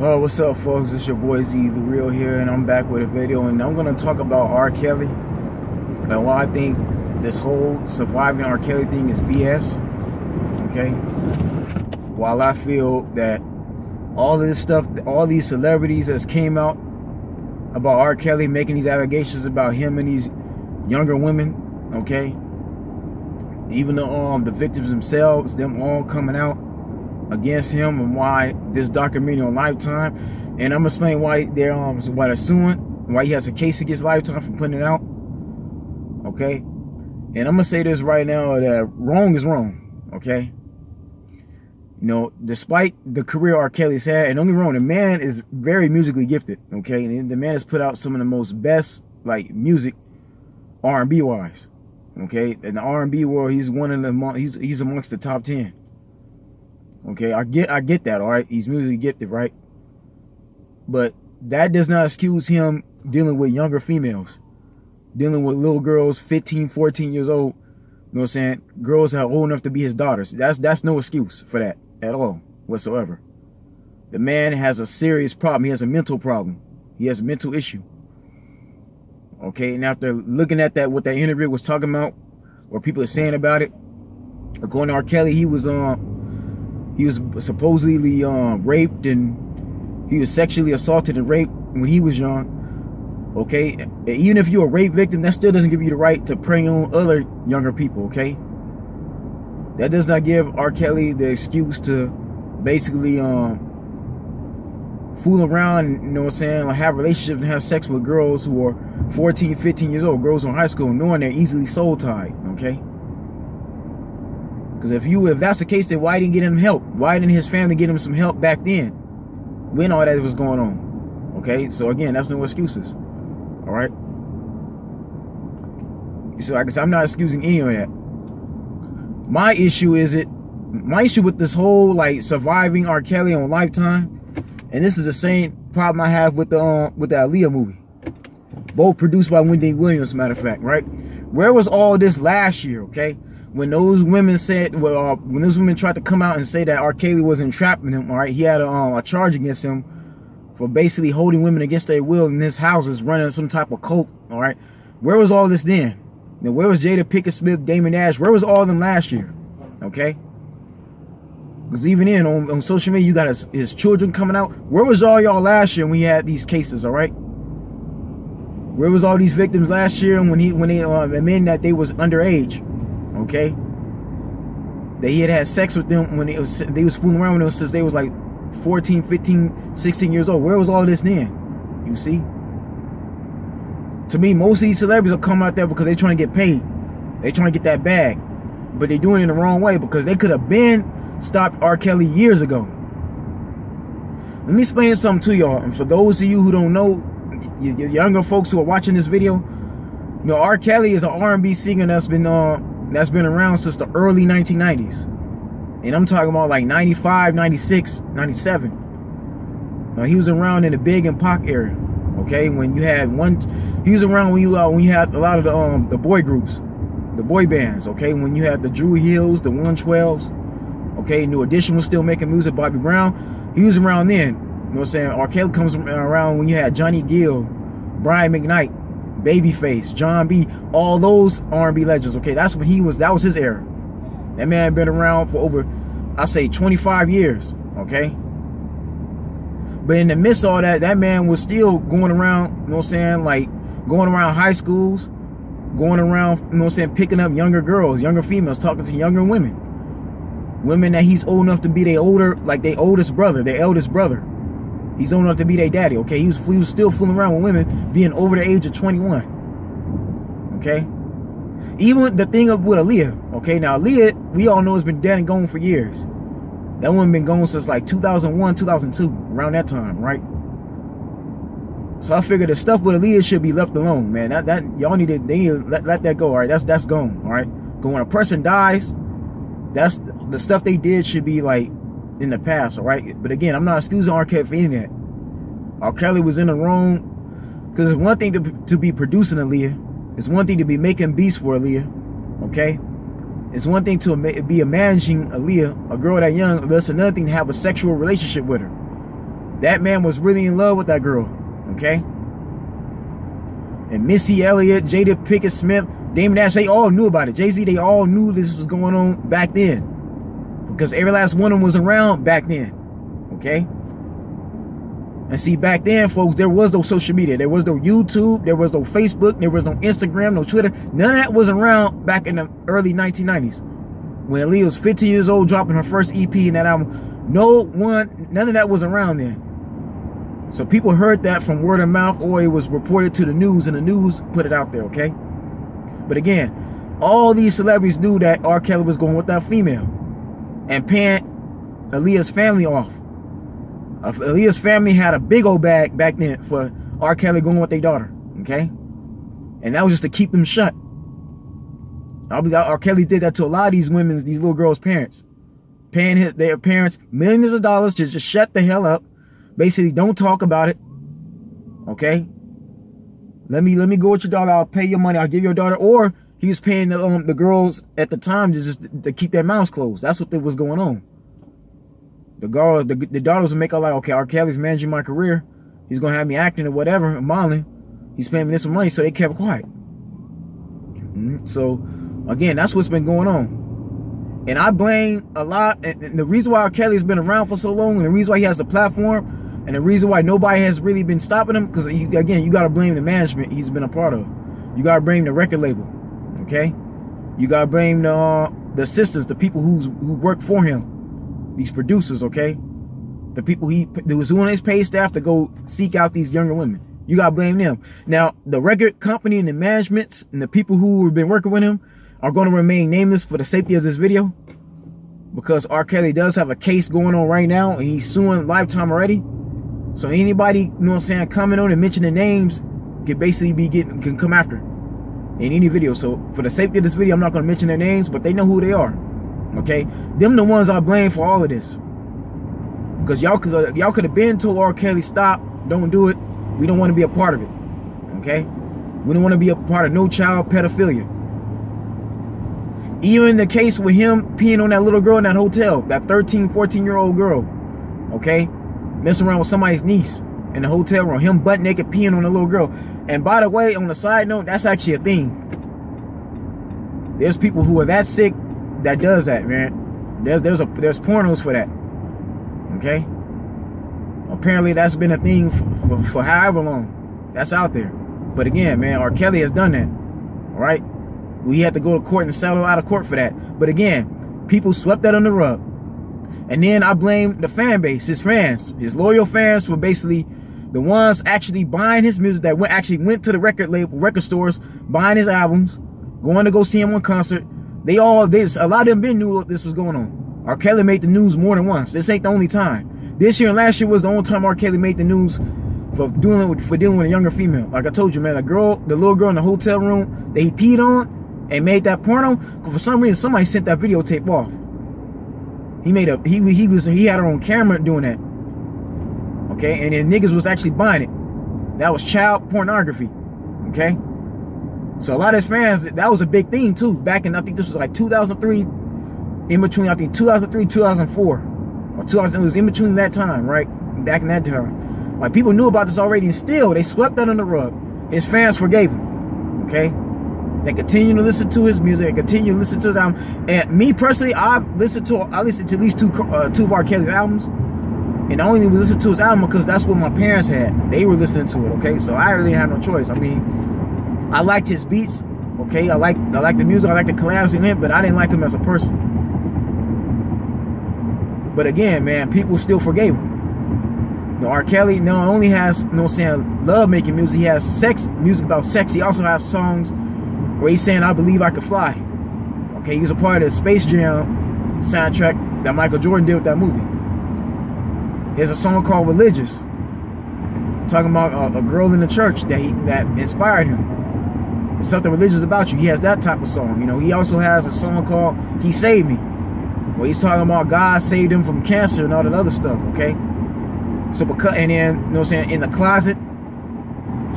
What's up, folks? It's your boy Z The Real here, and I'm back with a video, and I'm gonna talk about R.Kelly and why I think this whole surviving R.Kelly thing is BS. Okay, while I feel that all of this stuff, all these celebrities that's came out about R.Kelly making these allegations about him and these younger women, okay, even the victims themselves, them all coming out against him, and why this documentary on Lifetime, and I'm gonna explain why they're suing, why he has a case against Lifetime for putting it out. Okay, and I'm gonna say this right now, that wrong is wrong. Okay, you know, despite the career R. Kelly's had, and don't get me wrong, the man is very musically gifted. Okay, and the man has put out some of the most best like music, R&B wise. Okay, in the R&B world, he's one of the he's amongst the top 10. Okay, I get that, all right? He's musically gifted, right? But that does not excuse him dealing with younger females, dealing with little girls 15, 14 years old, you know what I'm saying? Girls that are old enough to be his daughters. That's no excuse for that at all whatsoever. The man has a serious problem. He has a mental problem. He has a mental issue. Okay, and after looking at that, what that interview was talking about, or people are saying about it, according to R. Kelly, he was supposedly raped, and he was sexually assaulted and raped when he was young. Okay, even if you're a rape victim, that still doesn't give you the right to prey on other younger people. Okay, that does not give R. Kelly the excuse to basically fool around, you know what I'm saying, like have relationships and have sex with girls who are 14, 15 years old, girls in high school, knowing they're easily soul tied. Okay, because if that's the case, then why didn't get him help? Why didn't his family get him some help back then, when all that was going on? Okay, so again, that's no excuses. All right. So I guess I'm not excusing any of that. My issue with this whole like surviving R. Kelly on Lifetime, and this is the same problem I have with the Aaliyah movie, both produced by Wendy Williams, as a matter of fact, right? Where was all this last year? Okay, when those women said, when those women tried to come out and say that R. Kelly was entrapping him, all right, he had a charge against him for basically holding women against their will in his houses, running some type of cult, all right? Where was all this then? Now, where was Jada Pinkett Smith, Damon Ash? Where was all of them last year? Okay? Because even then, on social media, you got his children coming out. Where was all y'all last year when we had these cases, all right? Where was all these victims last year when they admitted that they was underage? Okay, that he had sex with them when they was fooling around with them since they was like 14, 15, 16 years old. Where was all this then? You see, to me, most of these celebrities are coming out there because they're trying to get paid. They're trying to get that bag, but they're doing it in the wrong way, because they could have been stopped R. Kelly years ago. Let me explain something to y'all, and for those of you who don't know, you younger folks who are watching this video, you know, R. Kelly is an R&B singer that's been around since the early 1990s. And I'm talking about like 95, 96, 97. Now, he was around in the Big and Pac era. Okay, when you had he was around when you had a lot of the boy groups, the boy bands. Okay, when you had the Drew Hills, the 112s. Okay, New Edition was still making music, Bobby Brown. He was around then. You know what I'm saying? R. Kelly comes around when you had Johnny Gill, Brian McKnight, Babyface, John B, all those R&B legends. Okay, that's when that was his era. That man had been around for over, I say, 25 years. Okay, but in the midst of all that, that man was still going around, you know what I'm saying, like going around high schools, going around, you know what I'm saying, picking up younger girls, younger females, talking to younger women that he's old enough to be their oldest brother, their eldest brother. He's old enough to be their daddy. Okay, he was still fooling around with women being over the age of 21. Okay, even the thing with Aaliyah. Okay, now Aaliyah, we all know, has been dead and gone for years. That woman been gone since like 2001, 2002, around that time, right? So I figured the stuff with Aaliyah should be left alone, man. That y'all need to let that go. All right, that's gone. All right, because when a person dies, that's the stuff they did should be like in the past. All right, but again, I'm not excusing R. Kelly for any of that. R. Kelly was in the wrong, because it's one thing to be producing Aaliyah, it's one thing to be making beats for Aaliyah. Okay, it's one thing to be managing Aaliyah, a girl that young, but it's another thing to have a sexual relationship with her. That man was really in love with that girl, okay? And Missy Elliott, Jada Pinkett Smith, Damon Dash, they all knew about it. Jay-Z, they all knew this was going on back then. Because every last one of them was around back then, okay? And see, back then, folks, there was no social media. There was no YouTube. There was no Facebook. There was no Instagram, no Twitter. None of that was around back in the early 1990s. When Aaliyah was 15 years old, dropping her first EP in that album. None of that was around then. So people heard that from word of mouth, or it was reported to the news, and the news put it out there, okay? But again, all these celebrities knew that R. Kelly was going with that female and paying Aaliyah's family off. Aaliyah's family had a big old bag back then for R. Kelly going with their daughter, okay? And that was just to keep them shut. R. Kelly did that to a lot of these women, these little girls' parents. Paying their parents millions of dollars to just shut the hell up. Basically, don't talk about it, okay? Let me go with your daughter. I'll pay your money. I'll give your daughter. Or he was paying the girls at the time to keep their mouths closed. That's what was going on. The daughters would make out like, okay, R. Kelly's managing my career. He's gonna have me acting or whatever, modeling. He's paying me this money, so they kept quiet. So again, that's what's been going on. And I blame a lot. And the reason why R. Kelly's been around for so long, and the reason why he has the platform, and the reason why nobody has really been stopping him, because again, you got to blame the management he's been a part of. You got to blame the record label, okay? You got to blame the sisters, the people who work for him, these producers, okay? The people who on his paid staff to go seek out these younger women. You got to blame them. Now, the record company and the managements and the people who have been working with him are going to remain nameless for the safety of this video, because R. Kelly does have a case going on right now, and he's suing Lifetime already. So anybody, you know what I'm saying, comment on and mention the names can basically can come after in any video. So for the safety of this video, I'm not going to mention their names, but they know who they are. Okay, them the ones I blame for all of this, because y'all could have been told R. Kelly, stop, don't do it. We don't want to be a part of it. Okay, we don't want to be a part of no child pedophilia. Even the case with him peeing on that little girl in that hotel, that 13, 14-year-old girl, okay, messing around with somebody's niece in the hotel room, him butt naked peeing on a little girl. And by the way, on the side note, that's actually a thing. There's people who are that sick that does that, man. There's pornos for that, okay? Apparently that's been a thing for however long that's out there. But again, man, R. Kelly has done that, all right? We had to go to court and settle out of court for that. But again, people swept that on the rug. And then I blame the fan base, his fans, his loyal fans, for basically the ones actually buying his music, that actually went to the record stores, buying his albums, going to go see him on concert. A lot of them been knew this was going on. R. Kelly made the news more than once. This ain't the only time. This year and last year was the only time R. Kelly made the news for dealing with a younger female. Like I told you, man, the little girl in the hotel room that he peed on and made that porno. For some reason, somebody sent that videotape off. He had her on camera doing that. Okay, and then niggas was actually buying it. That was child pornography. Okay, so a lot of his fans, that was a big thing too. Back in, I think this was like 2003, in between, I think 2003, 2004, or 2000. It was in between that time, right? Back in that time, like people knew about this already, and still they swept that under the rug. His fans forgave him. Okay. They continue to listen to his music. They continue to listen to his album. And me personally, I listened to at least two of R. Kelly's albums. And I only listened to his album because that's what my parents had. They were listening to it, okay? So I really had no choice. I mean, I liked his beats, okay? I like the music. I like the collabs in him, but I didn't like him as a person. But again, man, people still forgave him. You know, R. Kelly not only has, love making music. He has music about sex. He also has songs where he's saying, I believe I could fly. Okay, he was a part of the Space Jam soundtrack that Michael Jordan did with that movie. There's a song called Religious, talking about a girl in the church that inspired him. There's something religious about you. He has that type of song. You know, he also has a song called He Saved Me, where he's talking about God saved him from cancer and all that other stuff, okay? So, and then, in the closet,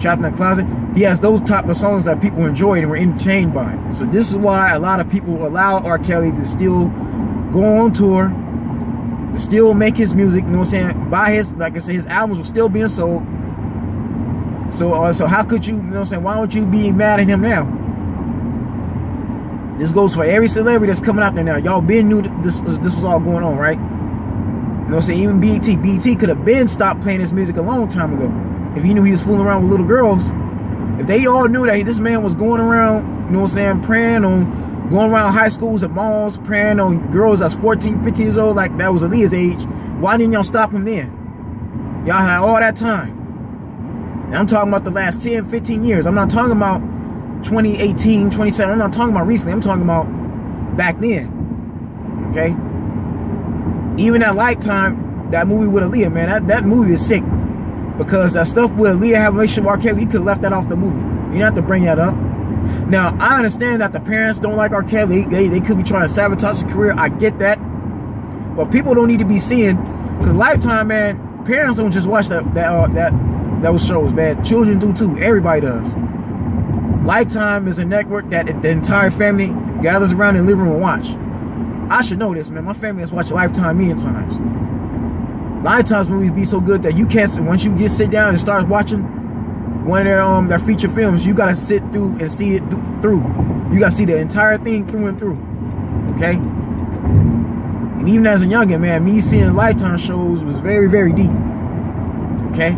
trapped in the closet, he has those type of songs that people enjoyed and were entertained by. So this is why a lot of people allow R. Kelly to still go on tour to still make his music, you know what I'm saying, buy his, like I said, his albums were still being sold. So how could you, you know what I'm saying, why don't you be mad at him now? This goes for every celebrity that's coming out there now. Y'all been knew this was all going on, right? You know what I'm saying? Even BET could have been stopped playing his music a long time ago. If he knew he was fooling around with little girls. If they all knew that this man was going around, you know what I'm saying, preying on, going around high schools at malls, preying on girls that's 14, 15 years old, like that was Aaliyah's age, why didn't y'all stop him then? Y'all had all that time. And I'm talking about the last 10, 15 years. I'm not talking about 2018, 27. I'm not talking about recently. I'm talking about back then. Okay? Even at Lifetime, that movie with Aaliyah, man, that movie is sick. Because that stuff with Aaliyah having a relationship with R. Kelly, you could have left that off the movie. You didn't have to bring that up. Now, I understand that the parents don't like R. Kelly. They could be trying to sabotage his career. I get that. But people don't need to be seeing, because Lifetime, man, parents don't just watch those shows, man. Children do too. Everybody does. Lifetime is a network that the entire family gathers around in the living room and watch. I should know this, man. My family has watched Lifetime million times. Lifetime's movies be so good that you can't, once you sit down and start watching one of their feature films, you gotta sit through and see it through. You gotta see the entire thing through and through. Okay? And even as a youngin', man, me seeing Lifetime shows was very, very deep. Okay?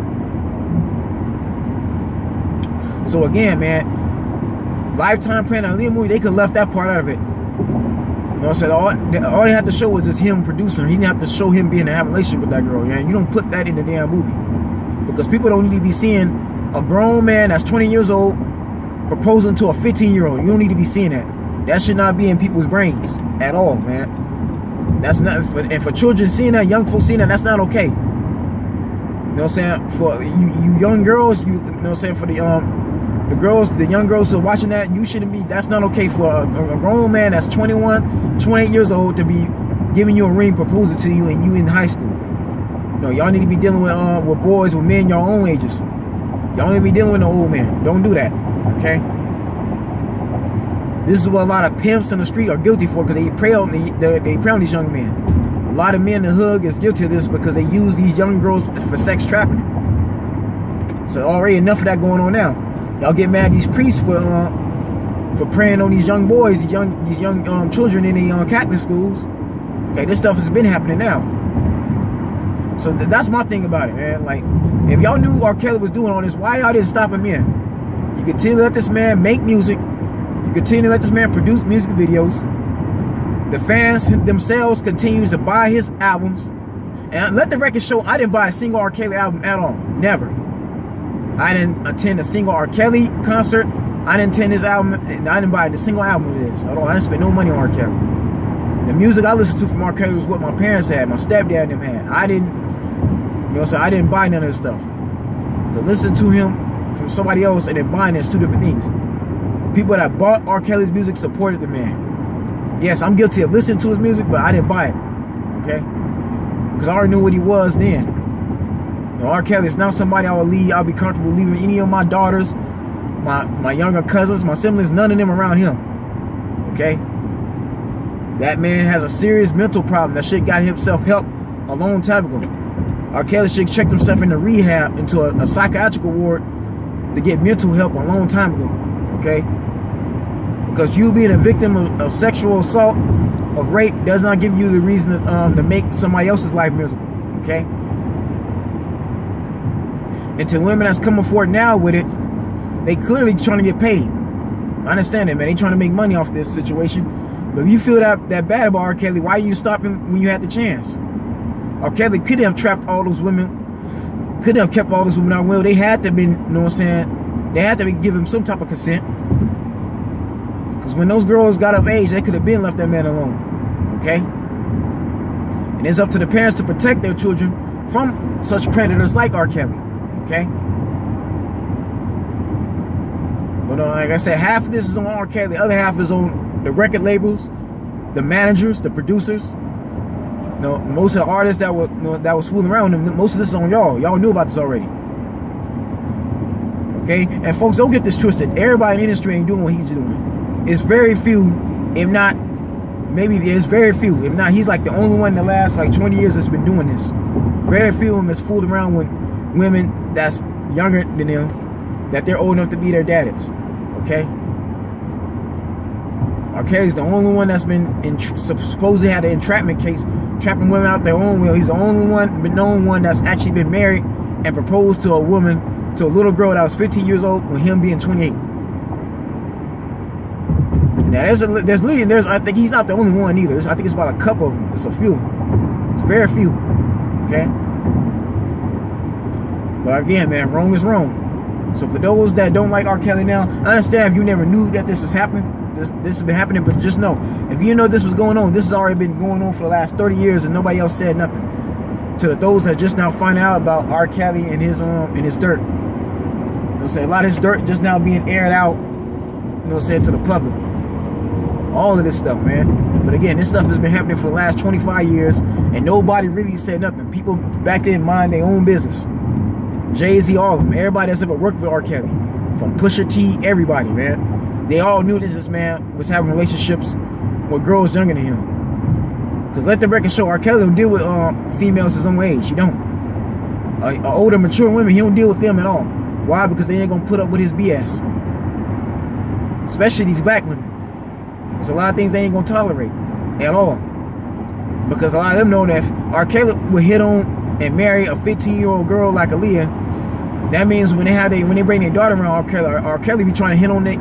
So again, man, Lifetime playing a Aaliyah movie, they could have left that part out of it. You know what I'm saying? All they had to show was just him producing her. He didn't have to show him being in a relationship with that girl. Yeah? You don't put that in the damn movie. Because people don't need to be seeing a grown man that's 20 years old proposing to a 15-year-old. You don't need to be seeing that. That should not be in people's brains at all, man. That's not, and for children seeing that, young folks seeing that, that's not okay. You know what I'm saying? For you young girls, you know what I'm saying, for the young girls who are watching that, you shouldn't be, that's not okay for a grown man that's 21, 28 years old to be giving you a ring, proposing to you, and you in high school. No, y'all need to be dealing with boys, with men your own ages. Y'all need to be dealing with no old men. Don't do that, okay? This is what a lot of pimps in the street are guilty for, because they prey on these young men. A lot of men in the hood is guilty of this because they use these young girls for sex trafficking. So already enough of that going on now. Y'all get mad at these priests for preying on these young boys, these young children in the Catholic schools. Okay, this stuff has been happening now. So that's my thing about it, man. Like, if y'all knew R. Kelly was doing all this, why y'all didn't stop him in? You continue to let this man make music. You continue to let this man produce music videos. The fans themselves continues to buy his albums. And let the record show, I didn't buy a single R. Kelly album at all. Never. I didn't attend a single R. Kelly concert. I didn't attend his album. I didn't buy a single album of his. I didn't spend no money on R. Kelly. The music I listened to from R. Kelly was what my parents had, my stepdad and them had. I didn't, you know, so I didn't buy none of this stuff. To listen to him from somebody else and then buying it is two different things. People that bought R. Kelly's music supported the man. Yes, I'm guilty of listening to his music, but I didn't buy it. Okay? Because I already knew what he was then. You know, R. Kelly is not somebody I'll be comfortable leaving any of my daughters, my younger cousins, my siblings, none of them around him. Okay? That man has a serious mental problem. That shit got himself help a long time ago. R. Kelly should check himself into rehab, into a psychiatrical ward to get mental help a long time ago. Okay? Because you being a victim of sexual assault, of rape, does not give you the reason to make somebody else's life miserable. Okay? And to women that's coming forward now with it, they clearly trying to get paid. I understand it, man. They trying to make money off this situation. But if you feel that bad about R. Kelly, why you stop him when you had the chance? R. Kelly could have trapped all those women, could have kept all those women out. Well, they had to be, you know what I'm saying? They had to give him some type of consent. Because when those girls got of age, they could have been left that man alone. Okay? And it's up to the parents to protect their children from such predators like R. Kelly. Okay? But like I said, half of this is on R. Kelly, the other half is on the record labels, the managers, the producers. You know, most of the artists that was fooling around with them, most of this is on y'all. Y'all knew about this already. Okay? And folks, don't get this twisted. Everybody in the industry ain't doing what he's doing. It's very few, if not maybe there's very few. If not, he's like the only one in the last like 20 years that's been doing this. Very few of them has fooled around with women that's younger than them, that they're old enough to be their daddies. Okay? R.Kelly's the only one that's been supposedly had an entrapment case, trapping women out their own will. He's the only one, but known one that's actually been married and proposed to a woman, to a little girl that was 15 years old, with him being 28. Now there's I think he's not the only one either. I think it's about a couple of them. It's a few. It's very few. Okay. But again, man, wrong is wrong. So for those that don't like R. Kelly now, I understand if you never knew that this was happening. This has been happening, but just know, if you know this was going on, this has already been going on for the last 30 years and nobody else said nothing. To those that just now find out about R. Kelly and his dirt. They'll say a lot of his dirt just now being aired out, saying, to the public. All of this stuff, man. But again, this stuff has been happening for the last 25 years and nobody really said nothing. People back then mind their own business. Jay-Z, all of them, everybody that's ever worked with R. Kelly, from Pusha T, everybody, man. They all knew that this man was having relationships with girls younger than him. Because let the record show, R. Kelly don't deal with females his own age. He don't. Older, mature women, he don't deal with them at all. Why? Because they ain't going to put up with his BS. Especially these black women. There's a lot of things they ain't going to tolerate at all. Because a lot of them know that if R. Kelly would hit on and marry a 15-year-old girl like Aaliyah, that means when they bring their daughter around, R. Kelly be trying to hit on their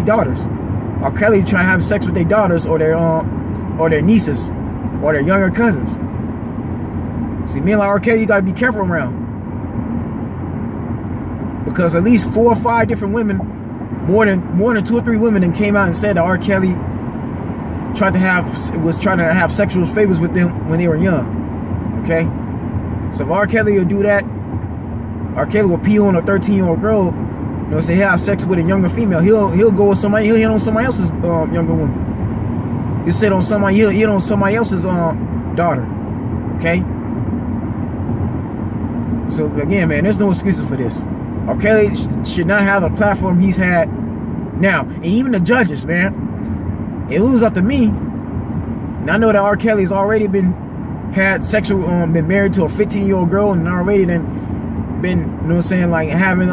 daughters. R. Kelly trying to have sex with their daughters or their nieces or their younger cousins. See, men like R. Kelly, you gotta be careful around, because at least 4 or 5 different women, more than 2 or 3 women, then came out and said that R. Kelly was trying to have sexual favors with them when they were young. Okay, so if R. Kelly will do that, R. Kelly will pee on a 13-year-old girl, say he'll have sex with a younger female. He'll go with somebody. He'll hit on somebody else's younger woman. He'll sit on somebody. He'll hit on somebody else's daughter. Okay. So again, man, there's no excuses for this. R. Kelly should not have the platform he's had now, and even the judges, man. If it was up to me, and I know that R. Kelly's already been married to a 15-year-old girl, and already then been, like having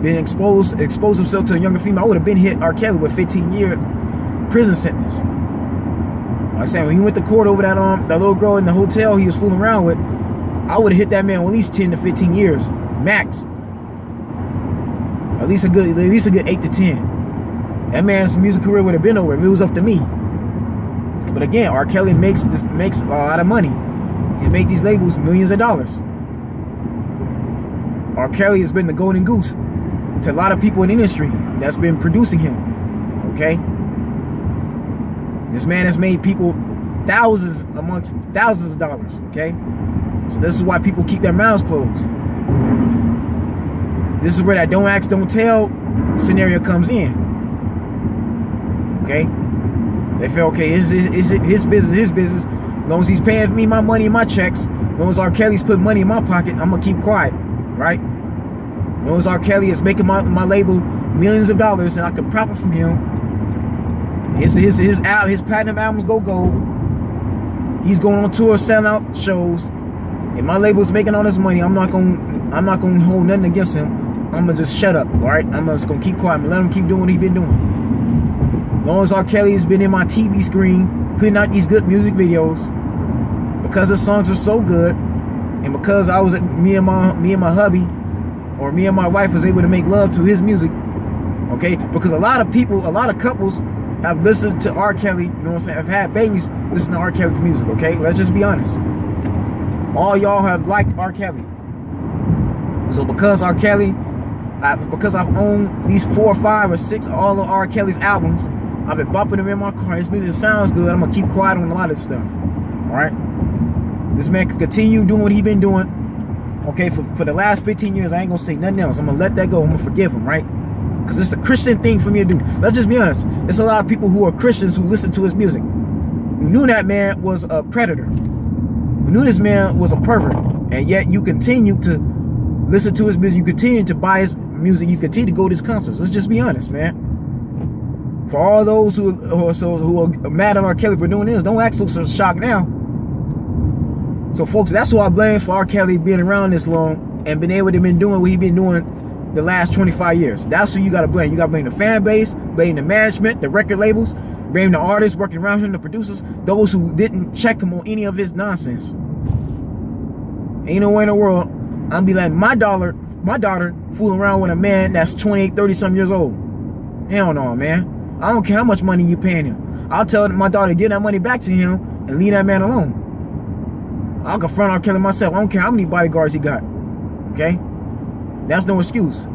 been exposed himself to a younger female, I would have been hit R. Kelly with 15-year prison sentence. Like I said, when he went to court over that little girl in the hotel he was fooling around with, I would have hit that man with at least 10 to 15 years max. At least a good 8 to 10. That man's music career would have been over if it was up to me. But again, R. Kelly makes a lot of money. He make these labels millions of dollars. R. Kelly has been the golden goose to a lot of people in the industry that's been producing him. Okay? This man has made people thousands of dollars. Okay? So this is why people keep their mouths closed. This is where that don't ask, don't tell scenario comes in. Okay? They feel, okay, is it his business. As long as he's paying me my money and my checks, as long as R. Kelly's putting money in my pocket, I'm going to keep quiet. Right? As long as R. Kelly is making my label millions of dollars and I can profit from him, his platinum albums go gold. He's going on tour, selling out shows, and my label's making all this money. I'm not gonna hold nothing against him. I'm gonna just shut up. All right? I'm just gonna keep quiet and let him keep doing what he's been doing. As long as R. Kelly's been in my TV screen putting out these good music videos, because the songs are so good. And because I was me and my hubby, or me and my wife was able to make love to his music, okay? Because a lot of couples have listened to R. Kelly, have had babies listen to R. Kelly's music, okay? Let's just be honest. All y'all have liked R. Kelly. So because R. Kelly, because I've owned these 4 or 5 or 6 all of R. Kelly's albums, I've been bumping them in my car. His music sounds good. I'm gonna keep quiet on a lot of this stuff. All right? This man could continue doing what he's been doing. Okay, for the last 15 years, I ain't gonna say nothing else. I'm gonna let that go. I'm gonna forgive him, right? Because it's the Christian thing for me to do. Let's just be honest. There's a lot of people who are Christians who listen to his music, who knew that man was a predator, who knew this man was a pervert, and yet you continue to listen to his music, you continue to buy his music, you continue to go to his concerts. Let's just be honest, man. For all those who are mad at R. Kelly for doing this, don't act so shocked now. So folks, that's who I blame for R. Kelly being around this long and been able to been doing what he been doing the last 25 years. That's who you gotta blame. You gotta blame the fan base, blame the management, the record labels, blame the artists working around him, the producers, those who didn't check him on any of his nonsense. Ain't no way in the world I'm gonna be letting my daughter fooling around with a man that's 28, 30 some years old. Hell no, man. I don't care how much money you paying him. I'll tell my daughter to give that money back to him and leave that man alone. I'll confront R. Kelly myself. I don't care how many bodyguards he got. Okay? That's no excuse.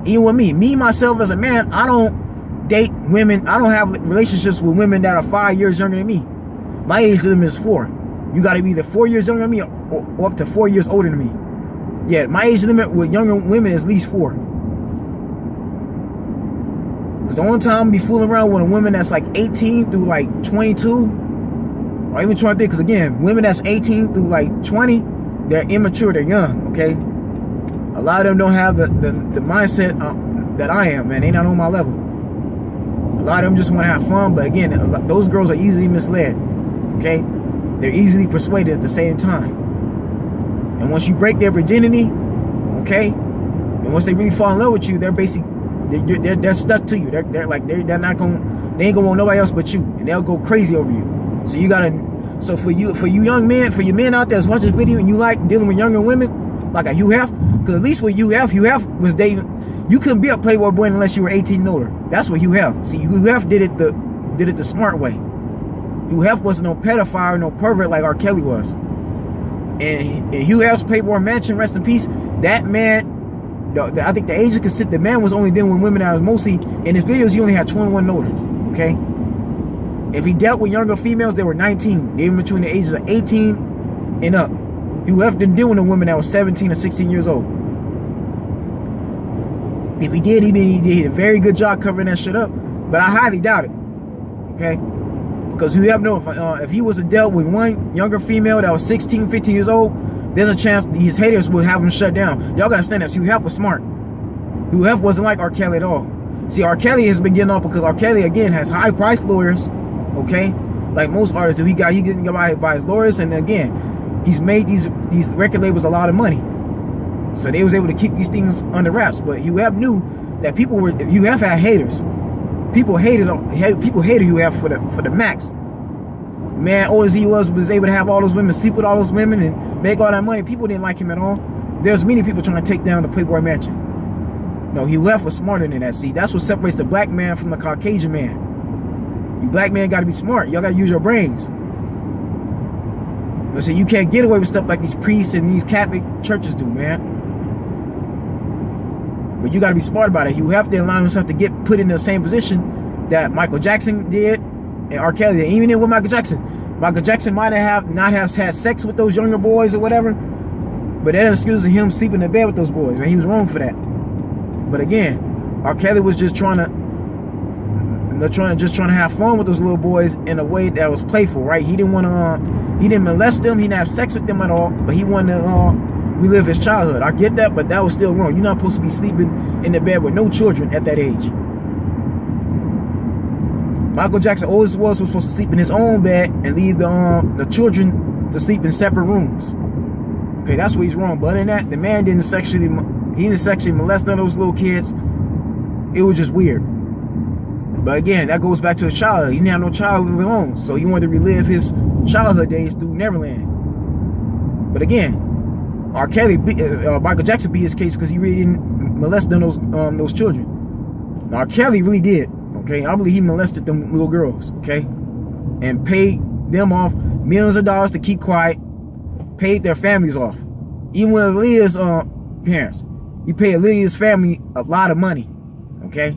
Even with me myself as a man, I don't date women. I don't have relationships with women that are 5 years younger than me. My age limit is 4. You got to be either 4 years younger than me or up to 4 years older than me. Yeah, my age limit with younger women is at least 4. Because the only time I be fooling around with a woman that's like 18 through like 22, or even 23, because again, women that's 18 through like 20, they're immature, they're young, okay? A lot of them don't have the mindset that I am, man. They not on my level. A lot of them just want to have fun, but again, those girls are easily misled, okay? They're easily persuaded at the same time. And once you break their virginity, okay, and once they really fall in love with you, they're basically, they're stuck to you. They're not gonna, they ain't gonna want nobody else but you, and they'll go crazy over you. So you gotta, so for you young men, for your men out there that's watching this video and you like dealing with younger women, like a Hugh Hef, because at least with Hugh Hef was dating, you couldn't be a Playboy boy unless you were 18 and older. That's what Hugh Hef. See, Hugh Hef did it the smart way. Hugh Hef wasn't no pedophile, no pervert like R. Kelly was. And Hugh Hef's Playboy Mansion, rest in peace, that man, I think the age of consent, the man was only dealing with women that was mostly, in his videos, he only had 21 and older, okay? If he dealt with younger females, they were 19. They were between the ages of 18 and up. Hugh Hef didn't deal with a woman that was 17 or 16 years old. If he did, he did a very good job covering that shit up. But I highly doubt it, okay? Because Hugh Hef if he was to dealt with one younger female that was 16, 15 years old, there's a chance his haters would have him shut down. Y'all gotta understand this. Hugh Hef was smart. Hugh Hef wasn't like R. Kelly at all. See, R. Kelly has been getting off because R. Kelly, again, has high-priced lawyers, okay? Like most artists do. He getting by his lawyers, and again, he's made these record labels a lot of money. So they was able to keep these things under wraps. But Hugh Hef knew that Hugh Hef had haters. People hated Hugh Hef for the max. Man, old as he was able to have all those women, sleep with all those women, and make all that money. People didn't like him at all. There's many people trying to take down the Playboy Mansion. No, Hugh Hef was smarter than that. See, that's what separates the black man from the Caucasian man. You black men got to be smart. Y'all got to use your brains. But see, you can't get away with stuff like these priests and these Catholic churches do, man. But you got to be smart about it. Hugh Hef didn't allow himself to get put in the same position that Michael Jackson did and R. Kelly did. Even with Michael Jackson might not have had sex with those younger boys or whatever, but that excusing him sleeping in bed with those boys, man. He was wrong for that. But again, R. Kelly was just trying to have fun with those little boys in a way that was playful, right? He didn't molest them, he didn't have sex with them at all, but he wanted to relive his childhood. I get that, but that was still wrong. You're not supposed to be sleeping in the bed with no children at that age. Michael Jackson always was supposed to sleep in his own bed and leave the children to sleep in separate rooms. Okay, that's where he's wrong. But other than that, the man didn't sexually molest none of those little kids. It was just weird. But again, that goes back to his childhood. He didn't have no childhood of his own, so he wanted to relive his childhood days through Neverland. But again, R. Kelly, Michael Jackson beat his case because he really didn't molest those children. Now, R. Kelly really did. Okay, I believe he molested them little girls. Okay, and paid them off millions of dollars to keep quiet. Paid their families off. Even with Aaliyah's parents, he paid Aaliyah's family a lot of money. Okay,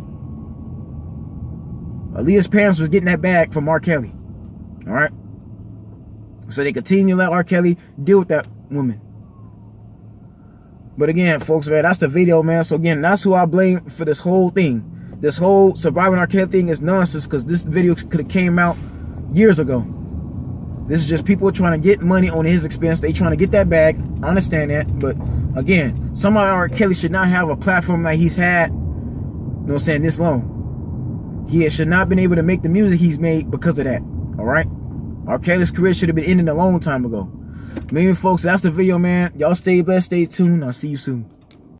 Aaliyah's parents was getting that bag from R. Kelly. All right, so they continue to let R. Kelly deal with that woman. But again, folks, man, that's the video, man. So again, that's who I blame for this whole thing. This whole surviving R. Kelly thing is nonsense because this video could have came out years ago. This is just people trying to get money on his expense. They trying to get that bag. I understand that. But again, somebody R. Kelly should not have a platform like he's had, you know what I'm saying, this long. He should not been able to make the music he's made because of that. All right. R. Kelly's career should have been ending a long time ago. Maybe folks, that's the video, man. Y'all stay blessed, stay tuned. I'll see you soon.